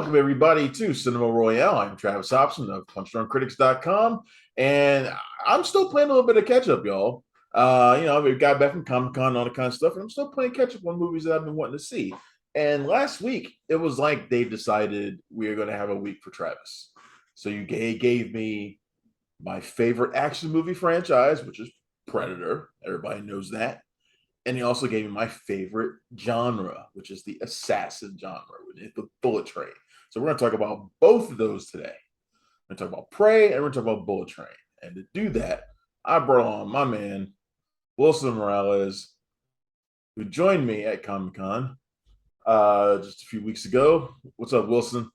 welcome everybody to Cinema Royale. I'm Travis Hopson of PunchdrunkCritics.com, and I'm still playing a little bit of catch up, y'all. We got back from Comic Con and all that kind of stuff, and I'm still playing catch up on movies that I've been wanting to see. And last week, it was like they decided we are going to have a week for Travis. So you gave me my favorite action movie franchise, which is Predator. Everybody knows that. And he also gave me my favorite genre, which is the assassin genre, the bullet train. So we're going to talk about both of those today. We're going to talk about Prey and we're going to talk about Bullet Train. And to do that, I brought on my man, Wilson Morales, who joined me at Comic Con just a few weeks ago. What's up, Wilson?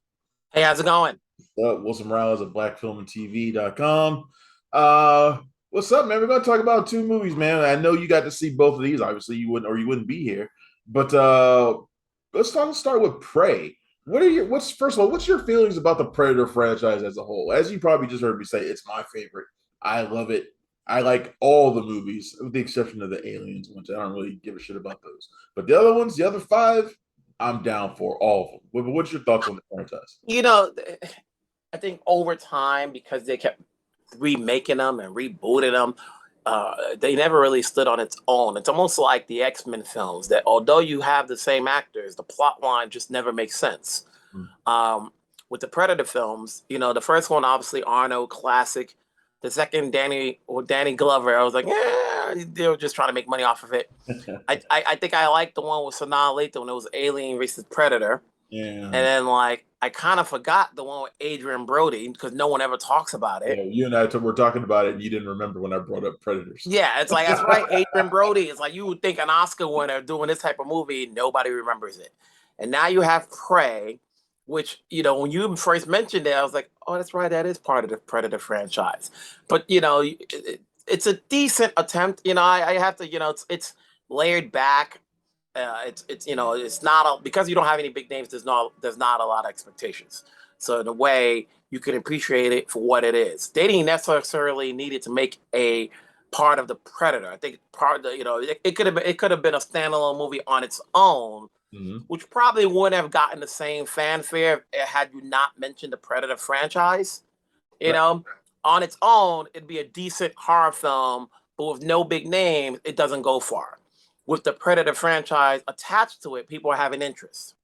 Hey, how's it going? Wilson Morales at blackfilmandtv.com. What's up, man? We're gonna talk about two movies, man. I know you got to see both of these. Obviously, you wouldn't be here. But let's start with Prey. What's first of all, what's your feelings about the Predator franchise as a whole? As you probably just heard me say, it's my favorite. I love it. I like all the movies, with the exception of the Aliens ones. I don't really give a shit about those. But the other ones, the other five, I'm down for all of them. But what's your thoughts on the franchise? I think over time, because they kept remaking them and rebooting them, they never really stood on its own. It's almost like the X-Men films that although you have the same actors, the plot line just never makes sense. With the Predator films, the first one, obviously Arnold, classic. The second, Danny Glover, I was like, yeah, they were just trying to make money off of it. I think I liked the one with Sanaa Lathan when it was Alien versus Predator. Yeah. And then I kind of forgot the one with Adrian Brody because no one ever talks about it. Yeah, you and I were talking about it, and you didn't remember when I brought up Predators. Yeah, it's like, that's right, Adrian Brody. It's like you would think an Oscar winner doing this type of movie, nobody remembers it. And now you have Prey, which, when you first mentioned it, I was like, oh, that's right, that is part of the Predator franchise. But, it's a decent attempt. I have to, it's layered back. It's not because you don't have any big names. There's not a lot of expectations. So in a way, you can appreciate it for what it is. They didn't necessarily needed to make a part of the Predator. I think part of the it could have been a standalone movie on its own, which probably wouldn't have gotten the same fanfare had you not mentioned the Predator franchise. On its own, it'd be a decent horror film, but with no big names, it doesn't go far. With the Predator franchise attached to it, people are having interest.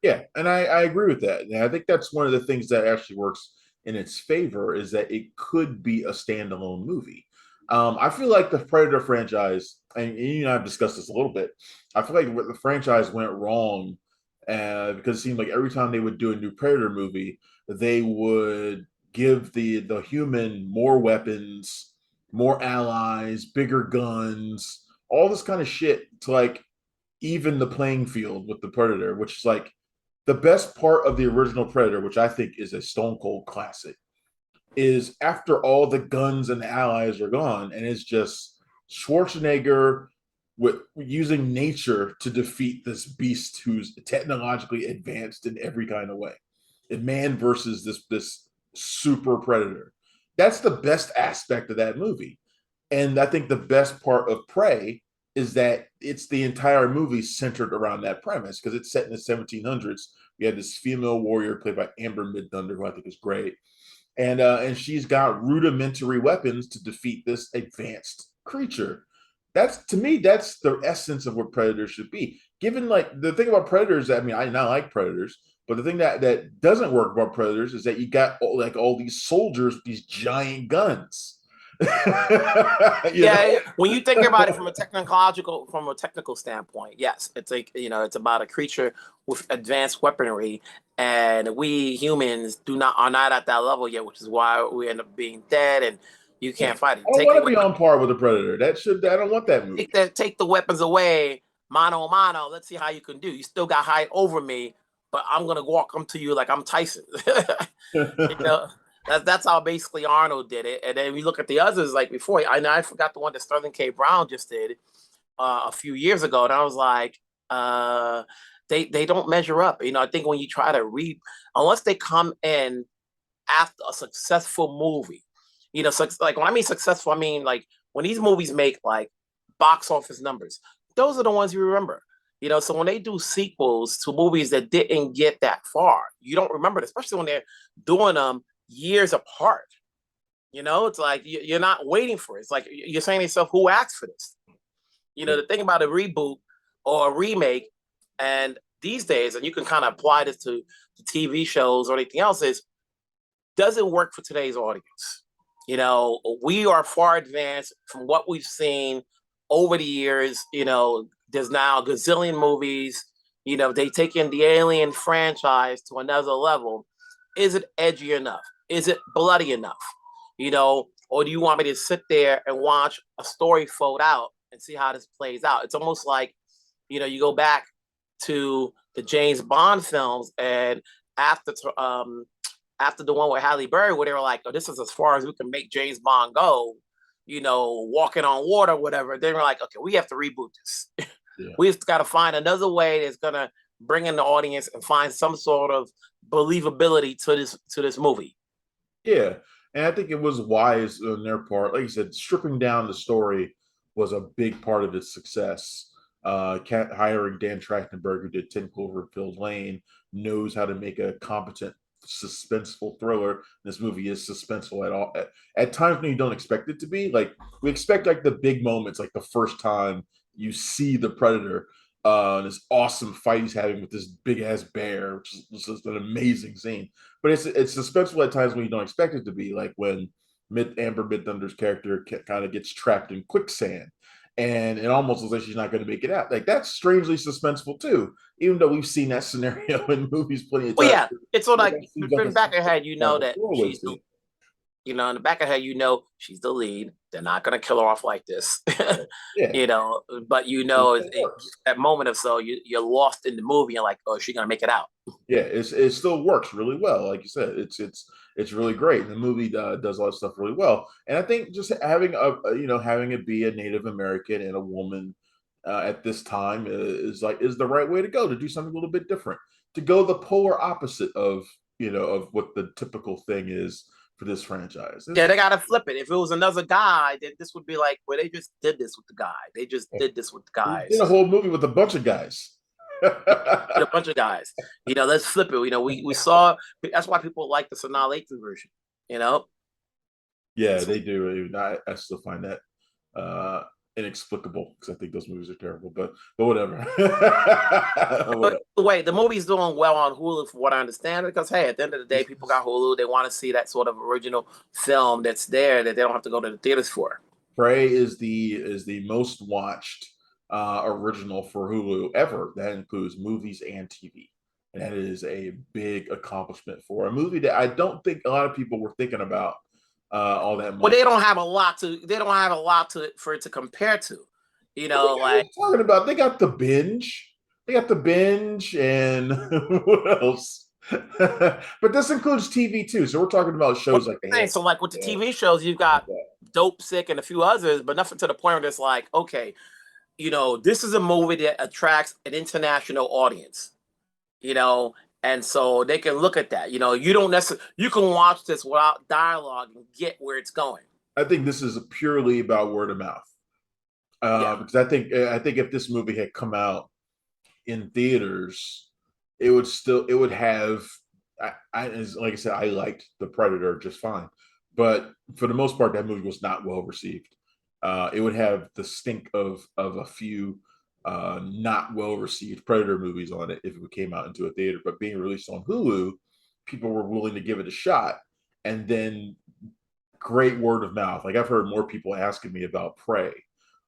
Yeah, and I agree with that. And I think that's one of the things that actually works in its favor is that it could be a standalone movie. I feel like the Predator franchise, and you and I have discussed this a little bit. I feel like the franchise went wrong because it seemed like every time they would do a new Predator movie, they would give the human more weapons, more allies, bigger guns, all this kind of shit to even the playing field with the Predator, which is like the best part of the original Predator, which I think is a stone cold classic, is after all the guns and the allies are gone, and it's just Schwarzenegger with using nature to defeat this beast who's technologically advanced in every kind of way. And man versus this super predator. That's the best aspect of that movie. And I think the best part of Prey is that it's the entire movie centered around that premise because it's set in the 1700s. We had this female warrior played by Amber Midthunder, who I think is great, and she's got rudimentary weapons to defeat this advanced creature. That's to me, that's the essence of what Predators should be. Given the thing about Predators, I mean, I not like Predators, but the thing that doesn't work about Predators is that you got all these soldiers, with these giant guns. When you think about it from a technical standpoint, yes, it's it's about a creature with advanced weaponry, and we humans are not at that level yet, which is why we end up being dead, and you can't fight it. I want to be on par with the Predator. I don't want that movie. Take the weapons away, mano a mano. Let's see how you can do. You still got height over me, but I'm gonna walk up to you like I'm Tyson. That's how basically Arnold did it. And then we look at the others like before. I forgot the one that Sterling K. Brown just did a few years ago, and I was like, they don't measure up. I think when you try to unless they come in after a successful movie, like when I mean successful, I mean like when these movies make like box office numbers. Those are the ones you remember. So when they do sequels to movies that didn't get that far, you don't remember it, especially when they're doing them years apart. It's like you're not waiting for it. It's like you're saying to yourself, who asked for this? Yeah. The thing about a reboot or a remake, and these days, and you can kind of apply this to TV shows or anything else, is doesn't work for today's audience. We are far advanced from what we've seen over the years. There's now a gazillion movies. They take in the Alien franchise to another level. Is it edgy enough? Is it bloody enough? Or do you want me to sit there and watch a story fold out and see how this plays out? It's almost like, you go back to the James Bond films, and after after the one with Halle Berry, where they were like, "Oh, this is as far as we can make James Bond go," walking on water, whatever. They were like, "Okay, we have to reboot this. Yeah. We've got to find another way that's gonna bring in the audience and find some sort of believability to this movie." Yeah, and I think it was wise on their part. Like you said, stripping down the story was a big part of its success. Hiring Dan Trachtenberg, who did 10 Cloverfield Lane, knows how to make a competent, suspenseful thriller. This movie is suspenseful at times when you don't expect it to be. Like we expect like the big moments, like the first time you see the Predator, this awesome fight he's having with this big ass bear, which is just an amazing scene. But it's suspenseful at times when you don't expect it to be, like when Amber Midthunder's character kind of gets trapped in quicksand, and it almost looks like she's not going to make it out. Like that's strangely suspenseful too, even though we've seen that scenario in movies plenty of Well, times. yeah, it's sort of But like that seems like in a the back of her head, a that throwaway she's the scene. in the back of her head, she's the lead. They're not gonna kill her off like this. Yeah, But it works. that moment or so, you're lost in the movie and like, oh, is she gonna make it out? Yeah, it still works really well. Like you said, it's really great. And the movie does all that stuff really well. And I think just having having it be a Native American and a woman at this time is the right way to go, to do something a little bit different, to go the polar opposite of of what the typical thing is for this franchise. Yeah, they gotta flip it. If it was another guy, then this would be like, well, they just did this with the guy. They just did this with the We did a guys. whole movie with a bunch of guys. A bunch of guys. Let's flip it. We saw that's why people like the Sanaa Lathan version. You know, Yeah, they do. I still find that uh, inexplicable because I think those movies are terrible. But whatever. But Whatever. wait, the movie's doing well on Hulu, from what I understand. Because hey, at the end of the day, people got Hulu. They want to see that sort of original film that's there that they don't have to go to the theaters for. Prey is the most watched original for Hulu ever. That includes movies and TV, and that is a big accomplishment for a movie that I don't think a lot of people were thinking about all that Well, much. they don't have a lot to. They don't have a lot to for it to compare to. What are you talking about? They got the binge. They got the binge, and what else? But this includes TV too. So we're talking about shows like The So, Handmaid's like with the Tale, TV shows, you've like got that. Dope Sick and a few others, but nothing to the point where it's like, okay, this is a movie that attracts an international audience. You know, and so they can look at that. You don't necessarily you can watch this without dialogue and get where it's going. I think this is purely about word of mouth. Yeah. Because I think if this movie had come out in theaters, it would have. Like I said, I liked The Predator just fine, but for the most part, that movie was not well received. It would have the stink of a few not well received Predator movies on it if it came out into a theater. But being released on Hulu, people were willing to give it a shot, and then great word of mouth. Like I've heard more people asking me about Prey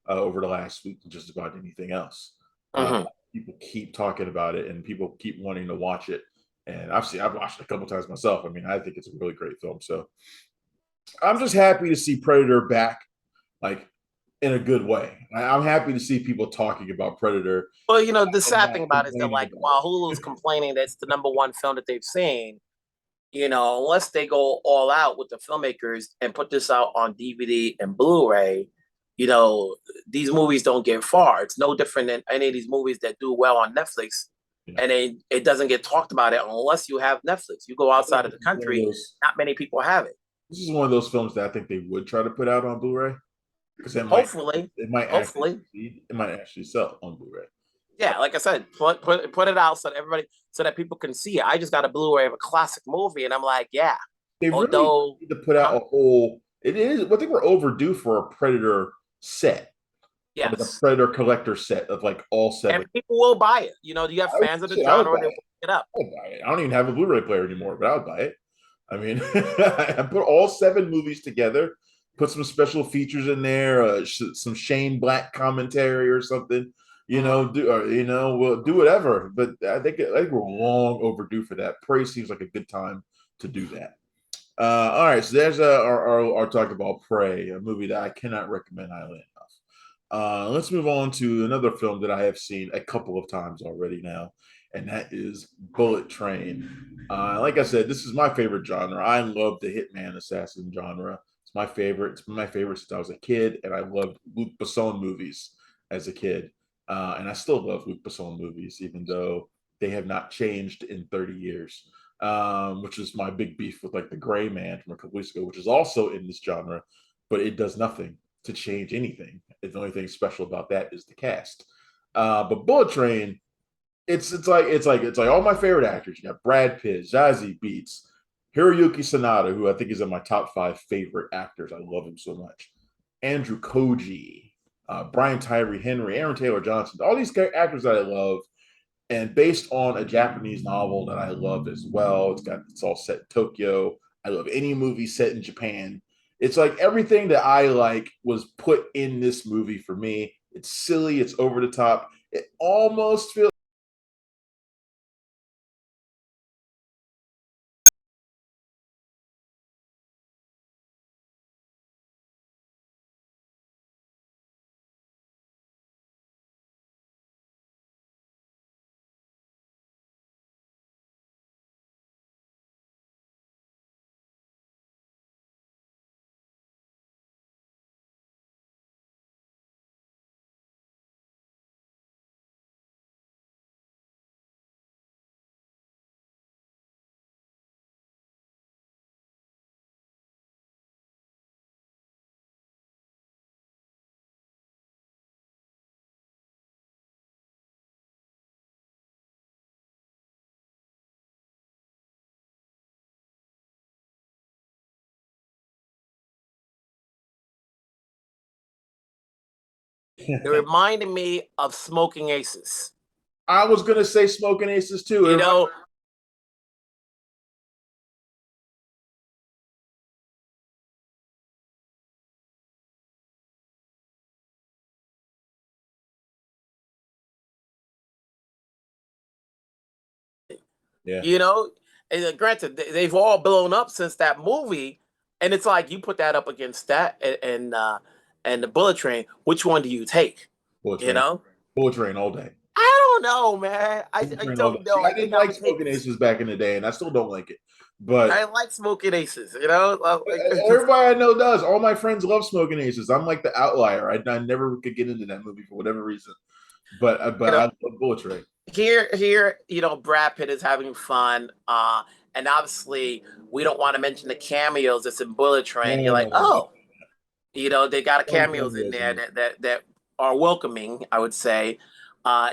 over the last week than just about anything else. Uh, Mm-hmm. People keep talking about it, and people keep wanting to watch it. And I've watched it a couple times myself. I mean, I think it's a really great film. So I'm just happy to see Predator back, like in a good way. I'm happy to see people talking about Predator Well, the and sad not thing about it is that, complaining like, about while Hulu's complaining that's the number one film that they've seen, unless they go all out with the filmmakers and put this out on DVD and Blu-ray, you know, these movies don't get far. It's no different than any of these movies that do well on Netflix, it. and it doesn't get talked about it unless you have Netflix. You go I think outside of the country, not many people have it. this is one of those films that I think they would try to put out on Blu-ray because it might Hopefully, it might actually hopefully. succeed. It might actually sell on Blu-ray. Yeah, like I said, put it out so that everybody, so that people can see it. I just got a Blu-ray of a classic movie, and I'm like, yeah. They really Although, need to put out huh? a whole. It is. I think we're overdue for a Predator set, like a Yes, Predator collector set of like all seven. and people will buy it. You know, you have fans of the I would genre, buy they will it. pick it up. I would buy it. I don't even have a Blu-ray player anymore, but I would buy it. I mean, I put all seven movies together, put some special features in there, some Shane Black commentary or something. Mhm. We'll do whatever. But I think we're long overdue for that. Prey seems like a good time to do that. All right, so there's our talk about Prey, a movie that I cannot recommend highly enough. Let's move on to another film that I have seen a couple of times already now, and that is Bullet Train. Like I said, this is my favorite genre. I love the hitman assassin genre. It's my favorite. It's been my favorite since I was a kid, and I loved Luc Besson movies as a kid. And I still love Luc Besson movies, even though they have not changed in 30 years. Which is my big beef with like The Gray Man from a couple weeks ago, which is also in this genre, but it does nothing to change anything. The only thing special about that is the cast. But Bullet Train, it's like all my favorite actors. You got Brad Pitt, Zazie Beetz, Hiroyuki Sanada, who I think is in my top five favorite actors. I love him so much. Andrew Koji, Brian Tyree Henry, Aaron Taylor Johnson, all these actors that I love, and based on a Japanese novel that I love as well. It's all set in Tokyo. I love any movie set in Japan. It's like everything that I like was put in this movie for me. It's silly, it's over the top. It almost feels It reminded me of Smoking Aces. I was gonna say Smoking Aces too. You know, Yeah. you know, and granted, they've all blown up since that movie, and it's like you put that up against that and the Bullet Train. Which one do you take? Bullet You Train. know, Bullet Train all day. I don't know, man. Bullet I Train all day. don't See, know. I I didn't think I like would take. Smoking Aces back in the day, and I still don't like it. But I like Smoking Aces. You know, everybody I know does. All my friends love Smoking Aces. I'm like the outlier. I never could get into that movie for whatever reason. But you know, I love Bullet Train. here, you know, Brad Pitt is having fun. And obviously we don't want to mention the cameos that's in Bullet Train. You're like, No, oh, you know, they got no cameos in cameos in there this. that are welcoming, I would say.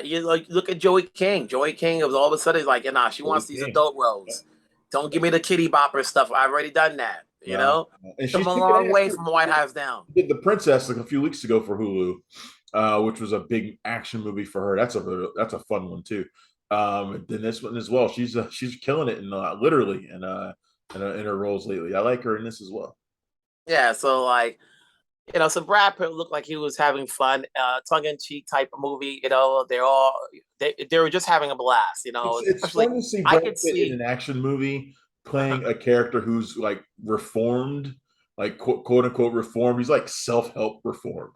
You like look at Joey King. Joey King was all of a sudden like, you know, she Joey wants these King. adult roles. Don't give me the kitty bopper stuff. I've already done that. You No, know, and come she's a kicking long ass way too. from White House Down. She did The Princess like a few weeks ago for Hulu, which was a big action movie for her. That's a fun one too. And then this one as well. She's killing it literally in her roles lately. I like her in this as well. Yeah, so like, you know, so Brad Pitt looked like he was having fun, tongue in cheek type of movie. You know, they were just having a blast. You know, It's especially fun to see I Brad could Pitt in see. an action movie Uh-huh, playing a character who's like reformed, like quote unquote reformed. He's like self help reformed,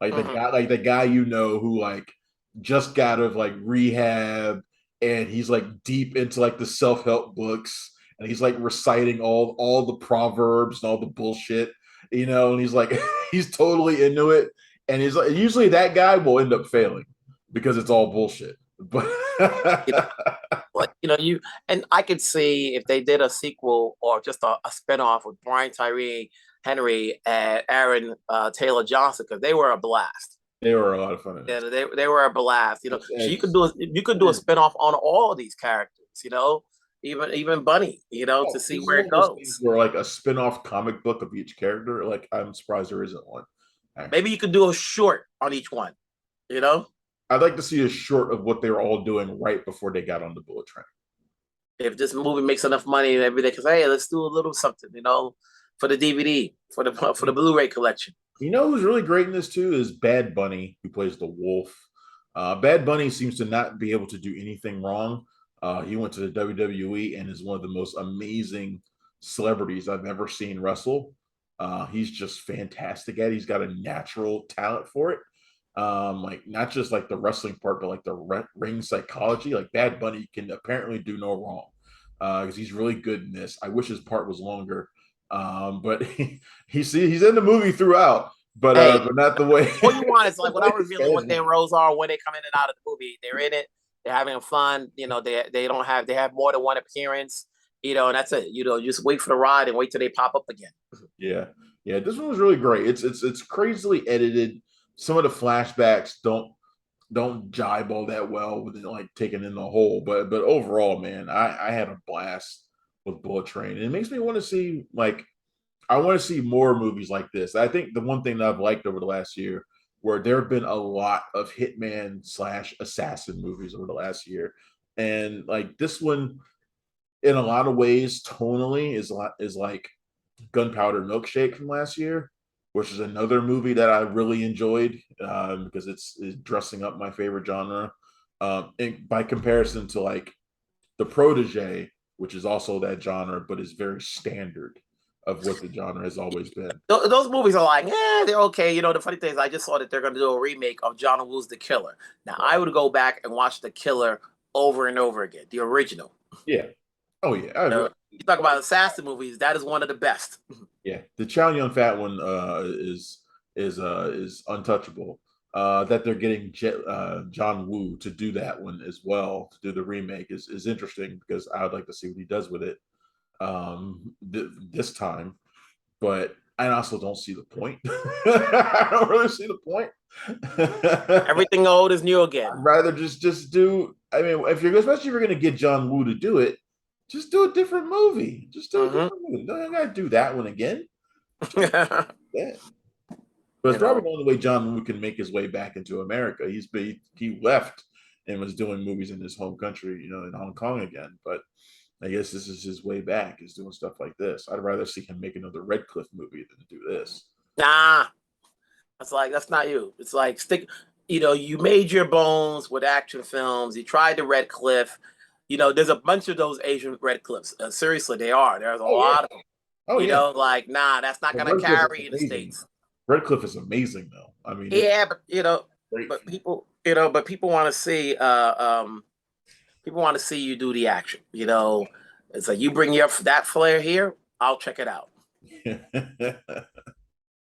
mhm. like the guy who like just got out of like rehab, and he's like deep into like the self help books, and he's like reciting all the proverbs and all the bullshit, and he's like he's totally into it, and he's like usually that guy will end up failing because it's all bullshit, but. You know, like you know, you and I could see if they did a sequel or just a spinoff with Brian Tyree Henry and Aaron Taylor Johnson because they were a blast. They were a lot of fun in Yeah, it. they were a blast. So you could do a spinoff on all of these characters. Even Bunny. To Oh, see this is where one it of those things goes. where like a spin-off comic book of each character. Like I'm surprised there isn't one. Maybe Actually, you could do a short on each one. You know, I'd like to see a short of what they were all doing right before they got on the bullet train. if this movie makes enough money and everything, because hey, let's do a little something. For the DVD, for the Blu-ray collection. You know who's really great in this too is Bad Bunny, who plays the wolf. Bad Bunny seems to not be able to do anything wrong. He went to the WWE and is one of the most amazing celebrities I've ever seen wrestle. He's just fantastic at it. He's got a natural talent for it. Like not just like the wrestling part, but like the ring psychology. Like Bad Bunny can apparently do no wrong because he's really good in this. I wish his part was longer, but he's in the movie throughout, Hey, but not the way all you want is the like way without it's revealing what their edited. roles are when they come in and out of the movie. They're in it. They're having fun. They have more than one appearance. And that's it. Just wait for the ride and wait till they pop up again. Yeah, yeah. This one was really great. It's crazily edited. Some of the flashbacks don't jibe all that well with it, like taking in the whole. But overall, man, I had a blast with Bullet Train. And it makes me want to see like I want to see more movies like this. I think the one thing that I've liked over the last year, where there have been a lot of hitman slash assassin movies over the last year, and like this one, in a lot of ways, tonally is like Gunpowder Milkshake from last year, which is another movie that I really enjoyed because it's dressing up my favorite genre. And by comparison to like The Protege, which is also that genre, but is very standard of what the genre has always been. Those movies are like, they're okay. The funny thing is, I just saw that they're going to do a remake of John Woo's The Killer. Now, I would go back and watch The Killer over and over again, the original. Yeah. Oh yeah. You talk about assassin movies, that is one of the best. Yeah. The Chow Yun Fat one is untouchable. That they're getting John Woo to do that one as well, to do the remake is interesting because I would like to see what he does with it this time. But I also don't see the point. I don't really see the point. Everything old is new again. I'd rather just do. I mean, if you're especially if you're gonna get John Woo to do it, just do a different movie. Just do a different movie. Don't gotta do that one again. Yeah. But it's you probably know, the only way John Woo can make his way back into America. He left and was doing movies in his home country, in Hong Kong again. But I guess this is his way back, is doing stuff like this. I'd rather see him make another Red Cliff movie than do this. nah, that's not you. It's like you made your bones with action films. You tried the Red Cliff. There's a bunch of those Asian Red Cliffs. Seriously, they are. There's a Oh yeah. lot of them. Oh yeah. Like, nah, that's not But gonna Red Cliff is carry in the amazing. States. Red Cliff is amazing though. I mean, it's Yeah, but great. people want to see people want to see you do the action. It's like you bring your that flair here, I'll check it out.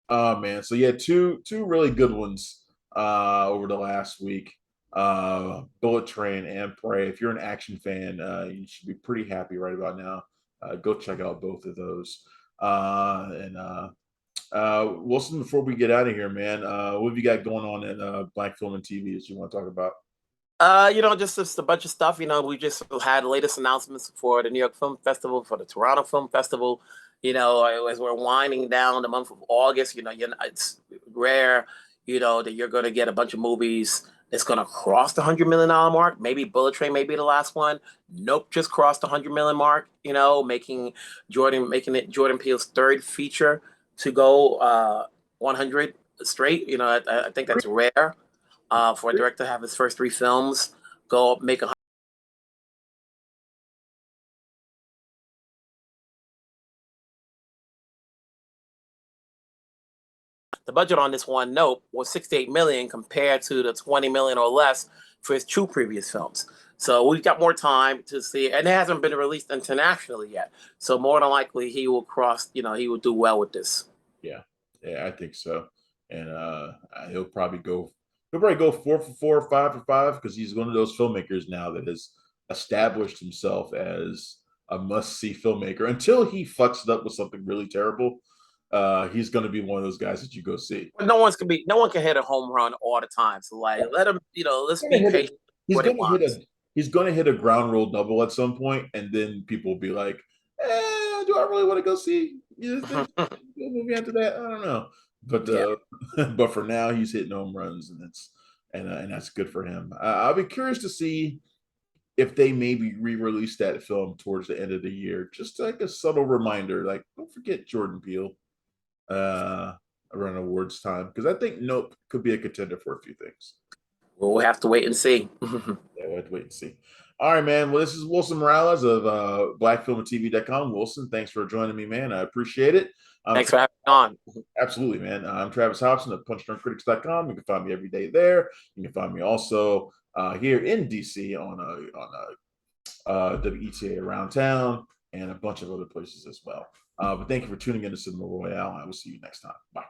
Oh man. So yeah, two really good ones over the last week. Bullet Train and Prey. If you're an action fan, you should be pretty happy right about now. Go check out both of those. And Wilson, before we get out of here, man, what have you got going on in Black Film and TV that you want to talk about? Just a bunch of stuff. We just had the latest announcements for the New York Film Festival, for the Toronto Film Festival. As we're winding down the month of August, it's rare, that you're going to get a bunch of movies that's going to cross the $100 million mark. Maybe Bullet Train may be the last one. Nope, just crossed the $100 million mark. Making it Jordan Peele's third feature to go 100 straight. I think that's rare for a director to have his first three films go make a. The budget on this one, note, was 68 million compared to the 20 million or less for his two previous films. So we've got more time to see, and it hasn't been released internationally yet. So more than likely, he will cross. He will do well with this. Yeah, yeah, I think so. And he'll probably go. He'll probably go 4 for 4, 5 for 5 because he's one of those filmmakers now that has established himself as a must-see filmmaker until he fucks it up with something really terrible. he's going to be one of those guys that you go see. But no one can hit a home run all the time. So like let him, let's He's going be to hit it. patient He's what it going to hit wants. a. He's going to hit a ground rule double at some point, and then people will be like, "Do I really want to go see this movie after that? I don't know." But Yeah. but for now, he's hitting home runs, and that's good for him. I'll be curious to see if they maybe re-release that film towards the end of the year, just like a subtle reminder, like don't forget Jordan Peele uh, around awards time, because I think Nope could be a contender for a few things. We'll have to wait and see. Yeah, we'll have to wait and see. All right, man. Well, this is Wilson Morales of blackfilmandtv.com. Wilson, thanks for joining me, man. I appreciate it. I'm Thanks for having me on. Absolutely, man. I'm Travis Hopson of punchdrunkcritics.com. You can find me every day there. You can find me also here in DC on WETA Around Town and a bunch of other places as well. But thank you for tuning in to Cinema Royale. I will see you next time. Bye.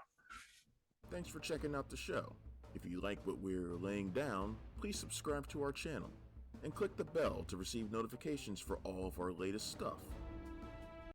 Thanks for checking out the show. If you like what we're laying down, please subscribe to our channel and click the bell to receive notifications for all of our latest stuff.